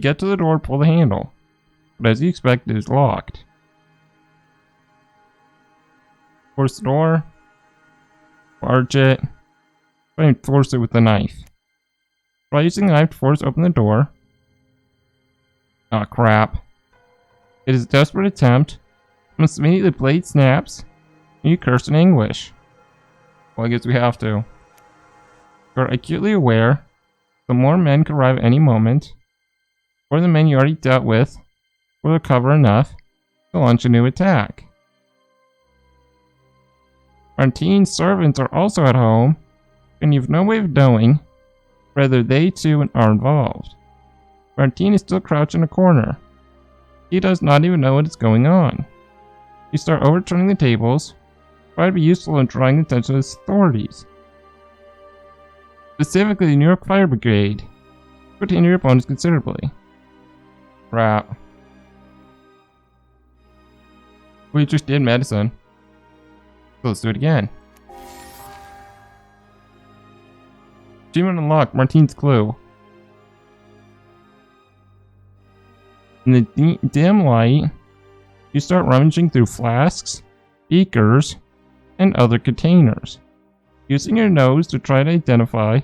get to the door, pull the handle, but as you expect, it is locked. Force the door, barge it, try and force it with the knife. Try using the knife to force open the door. Aw, crap. It is a desperate attempt. Almost immediately the blade snaps, and you curse in anguish. Well, I guess we have to. You are acutely aware that more men could arrive at any moment, or the men you already dealt with will recover enough to launch a new attack. Martine's servants are also at home, and you have no way of knowing whether they too are involved. Martine is still crouched in a corner. He does not even know what is going on. You start overturning the tables, try to be useful in drawing the attention of the authorities. Specifically the New York Fire Brigade, would hinder your opponents considerably. Crap. We just did medicine. So let's do it again. Achievement unlocked, Martine's clue. In the dim light, you start rummaging through flasks, beakers, and other containers, using your nose to try to identify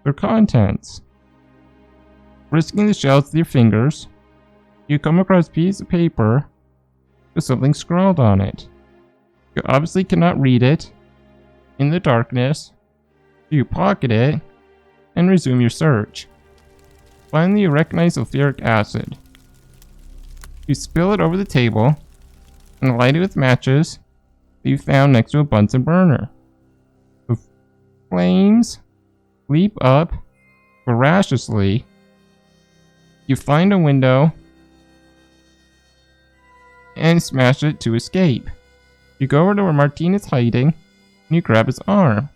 their contents. Risking the shells with your fingers, you come across a piece of paper with something scrawled on it. You obviously cannot read it in the darkness, so you pocket it and resume your search. Finally, you recognize sulfuric acid. You spill it over the table and light it with matches that you found next to a Bunsen burner. The flames leap up voraciously. You find a window and smash it to escape. You go over to where Martine is hiding and you grab his arm,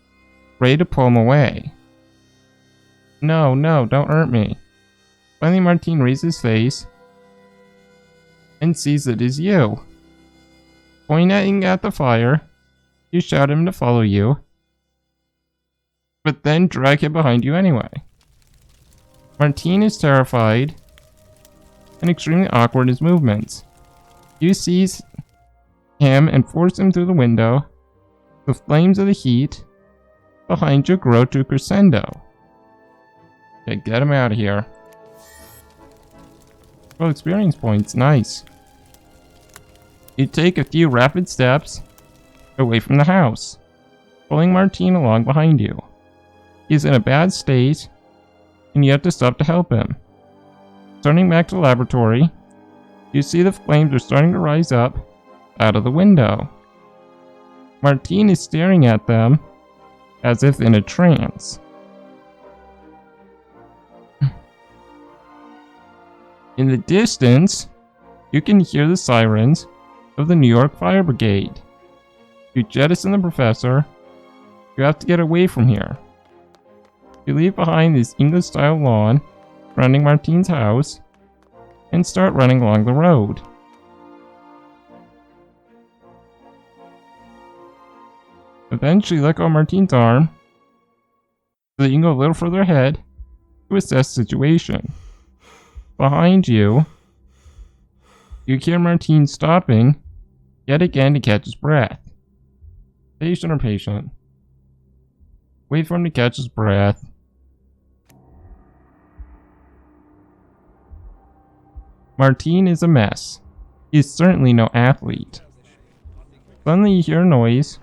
ready to pull him away. No, don't hurt me. Finally, Martine raises his face and sees it is you. Pointing at the fire, you shout at him to follow you, but then drag him behind you anyway. Martine is terrified and extremely awkward in his movements. You seize him and force him through the window. The flames of the heat behind you grow to a crescendo. Okay, get him out of here. Well, experience points, nice. You take a few rapid steps away from the house, pulling Martine along behind you. He is in a bad state, and you have to stop to help him. Turning back to the laboratory, you see the flames are starting to rise up out of the window. Martine is staring at them as if in a trance. In the distance, you can hear the sirens of the New York Fire Brigade. You jettison the professor. You have to get away from here. You leave behind this English-style lawn surrounding Martine's house and start running along the road. Eventually, let go of Martine's arm so that you can go a little further ahead to assess the situation. Behind you, you hear Martine stopping yet again to catch his breath. Patient or patient? Wait for him to catch his breath. Martine is a mess. He is certainly no athlete. Suddenly you hear a noise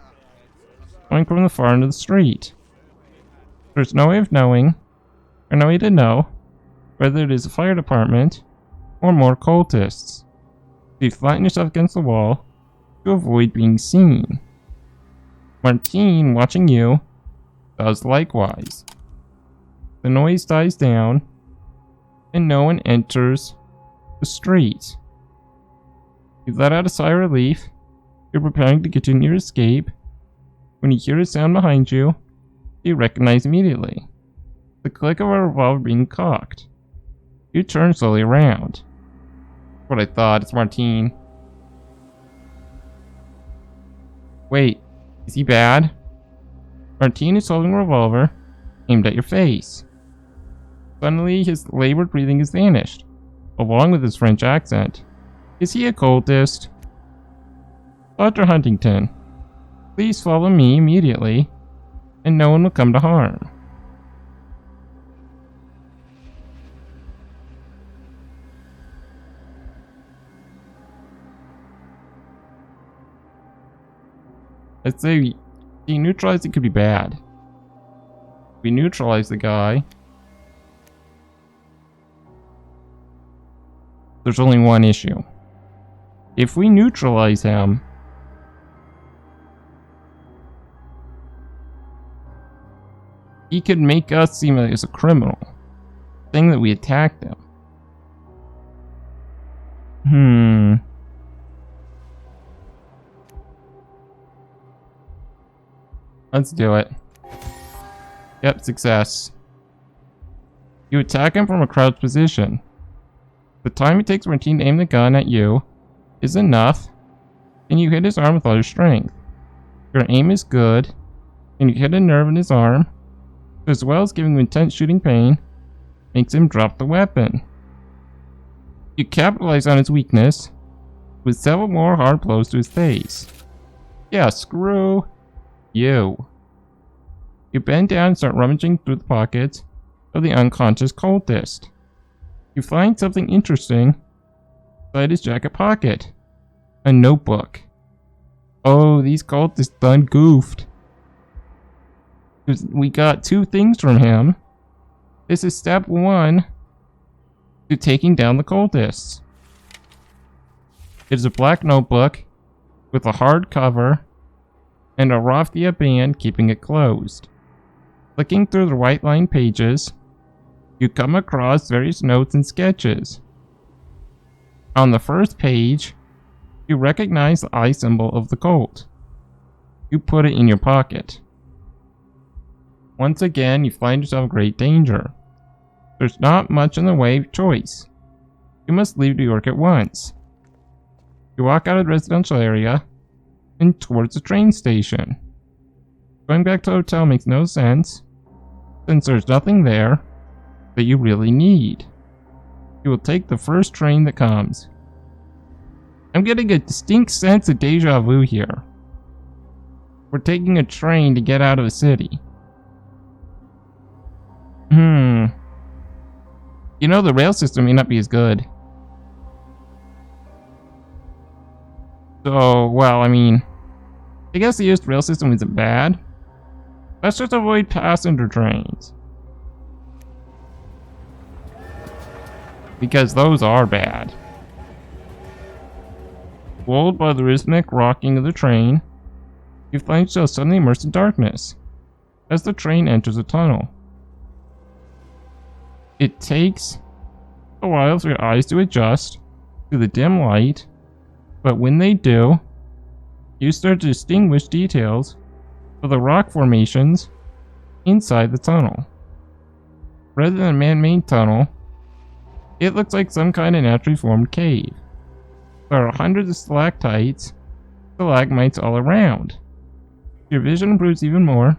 coming from the far end of the street. There's no way of knowing, or no way to know, whether it is a fire department or more cultists. You flatten yourself against the wall to avoid being seen. Martine, watching you, does likewise. The noise dies down, and no one enters the street. You let out a sigh of relief. You're preparing to continue your escape when you hear a sound behind you you recognize immediately. The click of a revolver being cocked. You turn slowly around. That's what I thought, it's Martine. Wait, is he bad? Martine is holding a revolver aimed at your face. Suddenly, his labored breathing has vanished. along with his French accent. Is he a cultist? Dr. Huntington, please follow me immediately, and no one will come to harm. I'd say deneutralizing could be bad. We neutralize the guy. There's only one issue. If we neutralize him, he could make us seem like as a criminal, saying that we attacked him. Let's do it. Yep, success. You attack him from a crouched position. The time it takes Martine to aim the gun at you is enough, and you hit his arm with all your strength. Your aim is good, and you hit a nerve in his arm, as well as giving him intense shooting pain, makes him drop the weapon. You capitalize on his weakness with several more hard blows to his face. Yeah, screw you. You bend down and start rummaging through the pockets of the unconscious cultist. You find something interesting inside his jacket pocket. A notebook. Oh, these cultists done goofed. We got two things from him. This is step one to taking down the cultists. It is a black notebook with a hard cover and a raffia band keeping it closed. Flicking through the white-lined pages, you come across various notes and sketches. On the first page, you recognize the eye symbol of the cult. You put it in your pocket. Once again, you find yourself in great danger. There's not much in the way of choice. You must leave New York at once. You walk out of the residential area and towards the train station. Going back to the hotel makes no sense, since there's nothing there that you really need. You will take the first train that comes. I'm getting a distinct sense of deja vu here. We're taking a train to get out of the city. You know, the rail system may not be as good. So, well, I mean, I guess the US rail system isn't bad. Let's just avoid passenger trains. Because those are bad. Lulled by the rhythmic rocking of the train, you find yourself suddenly immersed in darkness as the train enters a tunnel. It takes a while for your eyes to adjust to the dim light, but when they do, you start to distinguish details of the rock formations inside the tunnel. Rather than a man-made tunnel, it looks like some kind of naturally formed cave. There are hundreds of stalactites, stalagmites all around. Your vision improves even more.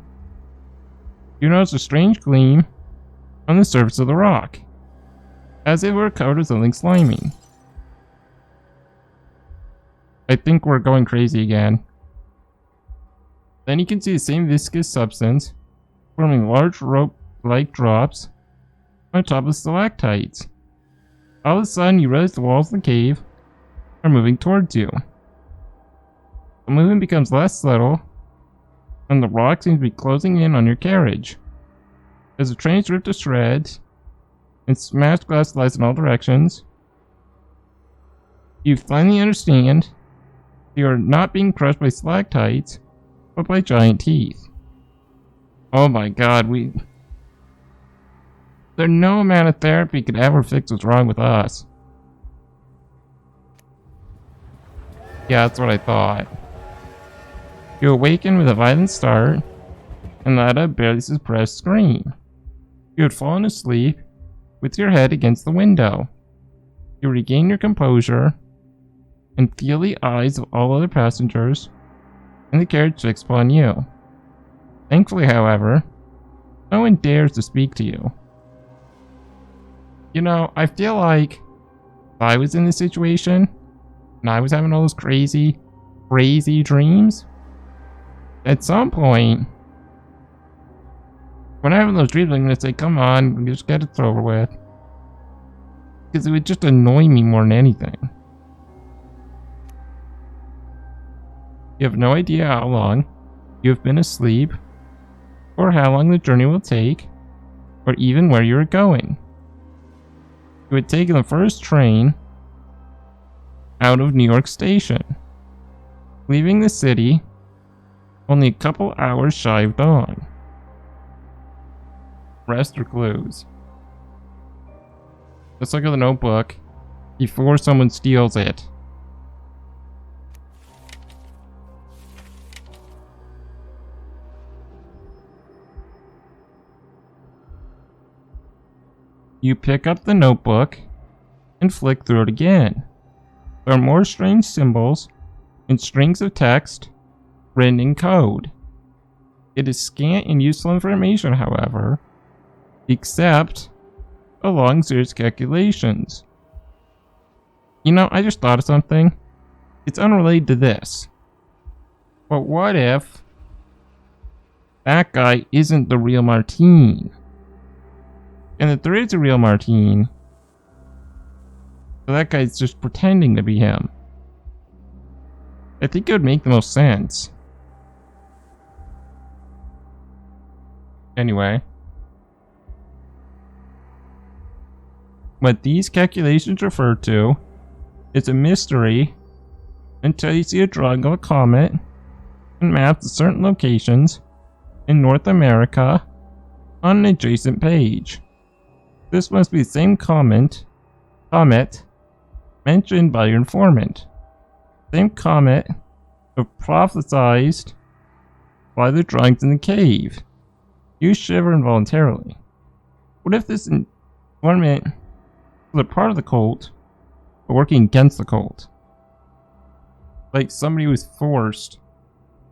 You notice a strange gleam on the surface of the rock, as if it were covered with something slimy. I think we're going crazy again. Then you can see the same viscous substance forming large rope-like drops on top of the stalactites. All of a sudden, you realize the walls of the cave are moving towards you. The movement becomes less subtle, and the rock seems to be closing in on your carriage. As the train is ripped to shreds, and smashed glass flies in all directions, you finally understand you are not being crushed by stalactites, but by giant teeth. Oh my god, there's no amount of therapy could ever fix what's wrong with us. Yeah, that's what I thought. You awaken with a violent start, and let out a barely suppressed scream. You had fallen asleep with your head against the window. You regain your composure, and feel the eyes of all other passengers in the carriage fixed upon you. Thankfully, however, no one dares to speak to you. You know, I feel like If I was in this situation, and I was having all those crazy dreams, at some point, when I'm having those dreams, I'm gonna say, come on, just get it over with. Because it would just annoy me more than anything. You have no idea how long you have been asleep, or how long the journey will take, or even where you are going. You had taken the first train out of New York Station, leaving the city only a couple hours shy of dawn. Rest or clues? Let's look at the notebook before someone steals it. You pick up the notebook and flick through it again. There are more strange symbols and strings of text written in code. It is scant and useful information, however, except a long series of calculations. You know, I just thought of something. It's unrelated to this. But what if that guy isn't the real Martine? And that there is a real Martine, so that guy's just pretending to be him. I think it would make the most sense. Anyway. What these calculations refer to is a mystery until you see a drawing of a comet and maps to certain locations in North America on an adjacent page. This must be the same comet mentioned by your informant. Same comet prophesized by the drawings in the cave. You shiver involuntarily. What if this informant was a part of the cult, but working against the cult? Like somebody was forced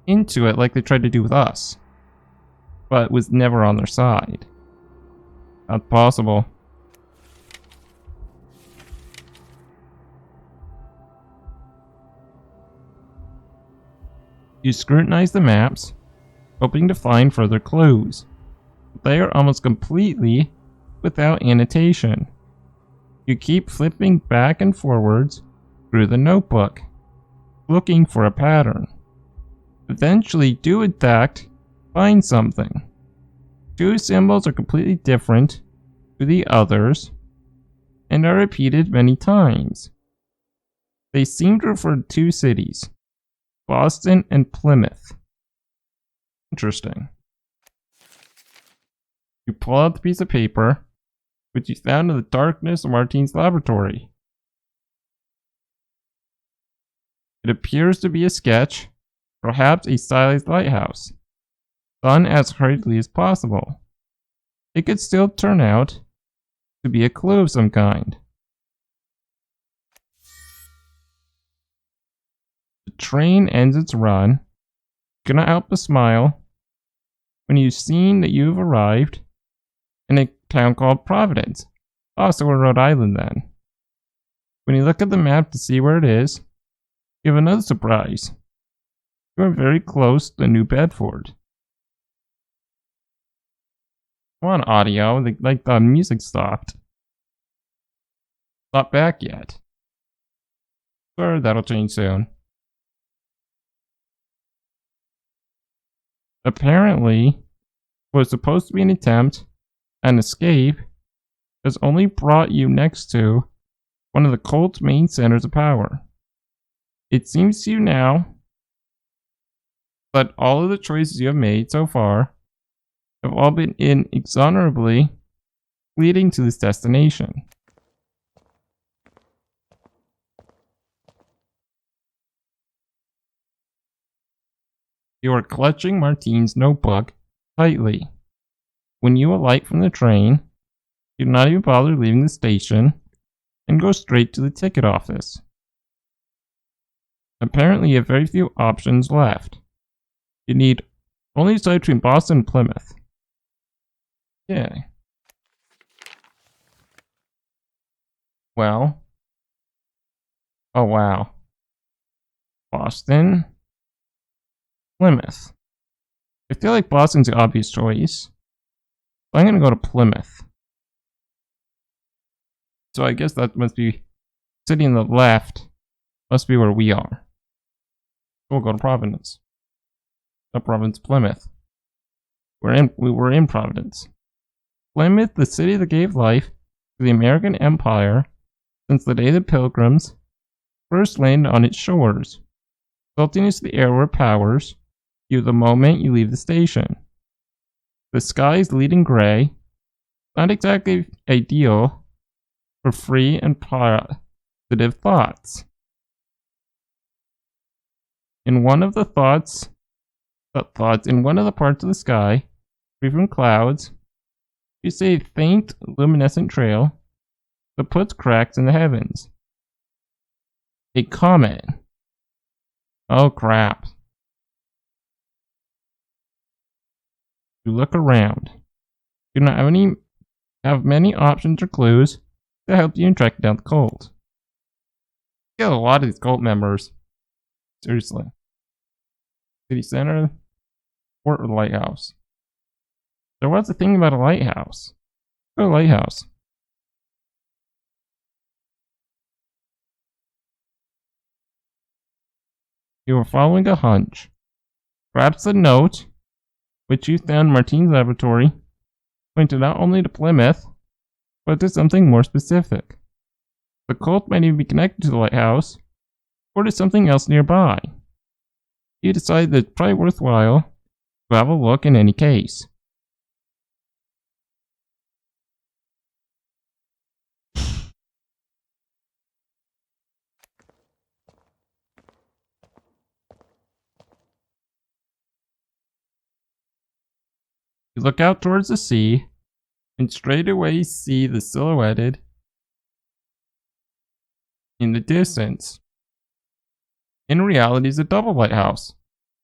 into it like they tried to do with us, but was never on their side. Not possible. You scrutinize the maps, hoping to find further clues. They are almost completely without annotation. You keep flipping back and forwards through the notebook, looking for a pattern. Eventually do in fact find something. Two symbols are completely different to the others and are repeated many times. They seem to refer to two cities, Boston and Plymouth. Interesting. You pull out the piece of paper, which you found in the darkness of Martine's laboratory. It appears to be a sketch, perhaps a stylized lighthouse, done as hurriedly as possible. It could still turn out to be a clue of some kind. The train ends its run. You cannot help but smile when you've seen that you have arrived in a town called Providence. Also in Rhode Island then. When you look at the map to see where it is, you have another surprise. You are very close to New Bedford. Come on, audio, like the music stopped. Not back yet. Sure, that'll change soon. Apparently, what was supposed to be an attempt at an escape has only brought you next to one of the cult's main centers of power. It seems to you now that all of the choices you have made so far have all been inexorably leading to this destination. You are clutching Martine's notebook tightly. When you alight from the train, you do not even bother leaving the station and go straight to the ticket office. Apparently, you have very few options left. You need only decide between Boston and Plymouth. Okay. Well, Oh wow. Boston, Plymouth. I feel like Boston's the obvious choice. So I'm gonna go to Plymouth. So I guess that must be city on the left. Must be where we are. We'll go to Providence. The Providence, Plymouth. We were in Providence. Plymouth, the city that gave life to the American Empire since the day the Pilgrims first landed on its shores. Saltiness of the air were powers you the moment you leave the station. The sky is leading gray, not exactly ideal for free and positive thoughts. In one of the thoughts in one of the parts of the sky, free from clouds, you see a faint luminescent trail that puts cracks in the heavens. A comet. Oh crap. You look around. You do not have many options or clues to help you in tracking down the cult. You get a lot of these cult members. Seriously. City center, port or lighthouse. There was a thing about a lighthouse. Go to a lighthouse. You were following a hunch. Perhaps the note, which you found in Martine's laboratory, pointed not only to Plymouth, but to something more specific. The cult might even be connected to the lighthouse, or to something else nearby. You decide that it's probably worthwhile to have a look in any case. You look out towards the sea, and straight away see the silhouetted in the distance. In reality, it's a double lighthouse,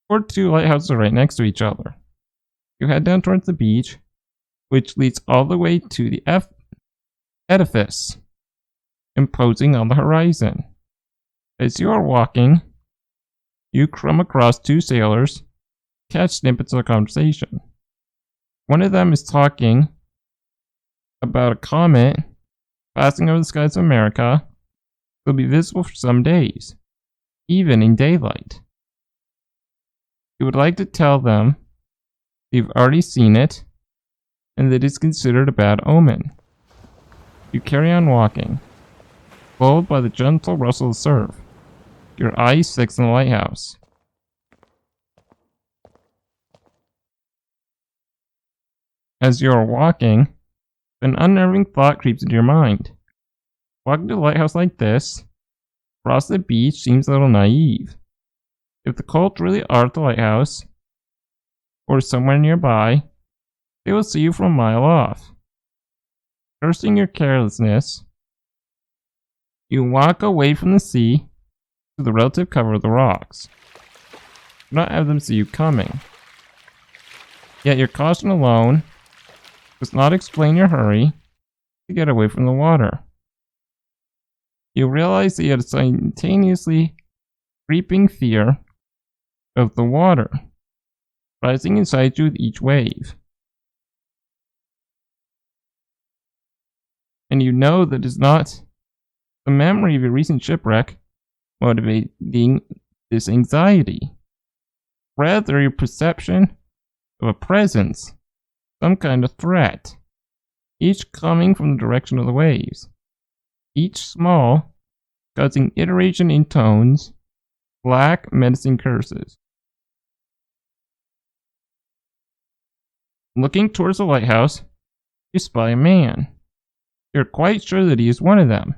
or two lighthouses right next to each other. You head down towards the beach, which leads all the way to the edifice, imposing on the horizon. As you are walking, you come across two sailors, catch snippets of the conversation. One of them is talking about a comet passing over the skies of America that will be visible for some days, even in daylight. You would like to tell them you've already seen it and that it is considered a bad omen. You carry on walking, lulled by the gentle rustle of the surf, your eyes fixed on the lighthouse. As you are walking, an unnerving thought creeps into your mind. Walking to a lighthouse like this, across the beach, seems a little naive. If the cult really are at the lighthouse, or somewhere nearby, they will see you from a mile off. Cursing your carelessness, you walk away from the sea to the relative cover of the rocks. Do not have them see you coming. Yet your caution alone does not explain your hurry to get away from the water. You realize that you had a simultaneously creeping fear of the water, rising inside you with each wave. And you know that it is not the memory of your recent shipwreck motivating this anxiety. Rather, your perception of a presence, some kind of threat, each coming from the direction of the waves, each small, causing iteration in tones, black menacing curses. Looking towards the lighthouse, you spy a man. You're quite sure that he is one of them,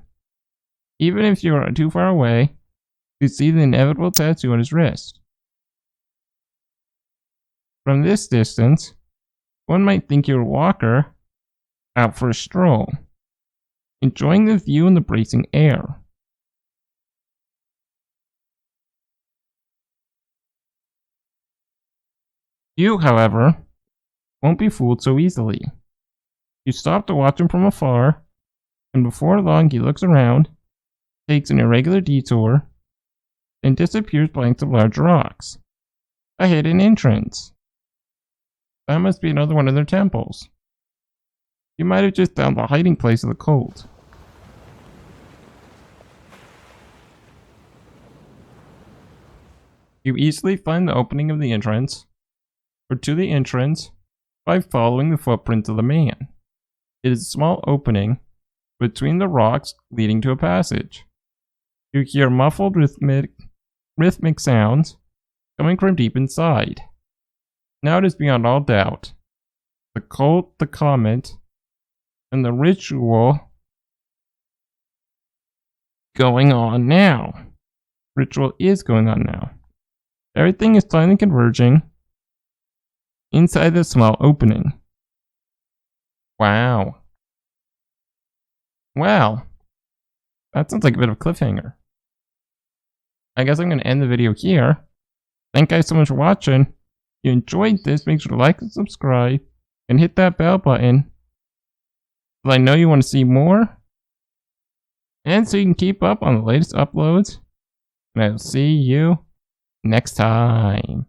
even if you are too far away to see the inevitable tattoo on his wrist. From this distance, one might think you're a walker out for a stroll, enjoying the view and the bracing air. You, however, won't be fooled so easily. You stop to watch him from afar, and before long he looks around, takes an irregular detour, and disappears behind some large rocks. A hidden entrance. That must be another one of their temples. You might have just found the hiding place of the cult. You easily find the opening of the entrance, or to the entrance, by following the footprints of the man. It is a small opening between the rocks leading to a passage. You hear muffled rhythmic sounds coming from deep inside. Now it is beyond all doubt. The cult, the comet, and the ritual going on now. Ritual is going on now. Everything is finally converging inside this small opening. Wow. Wow. That sounds like a bit of a cliffhanger. I guess I'm going to end the video here. Thank you guys so much for watching. If you enjoyed this, make sure to like and subscribe and hit that bell button so I know you want to see more. And so you can keep up on the latest uploads. And I'll see you next time.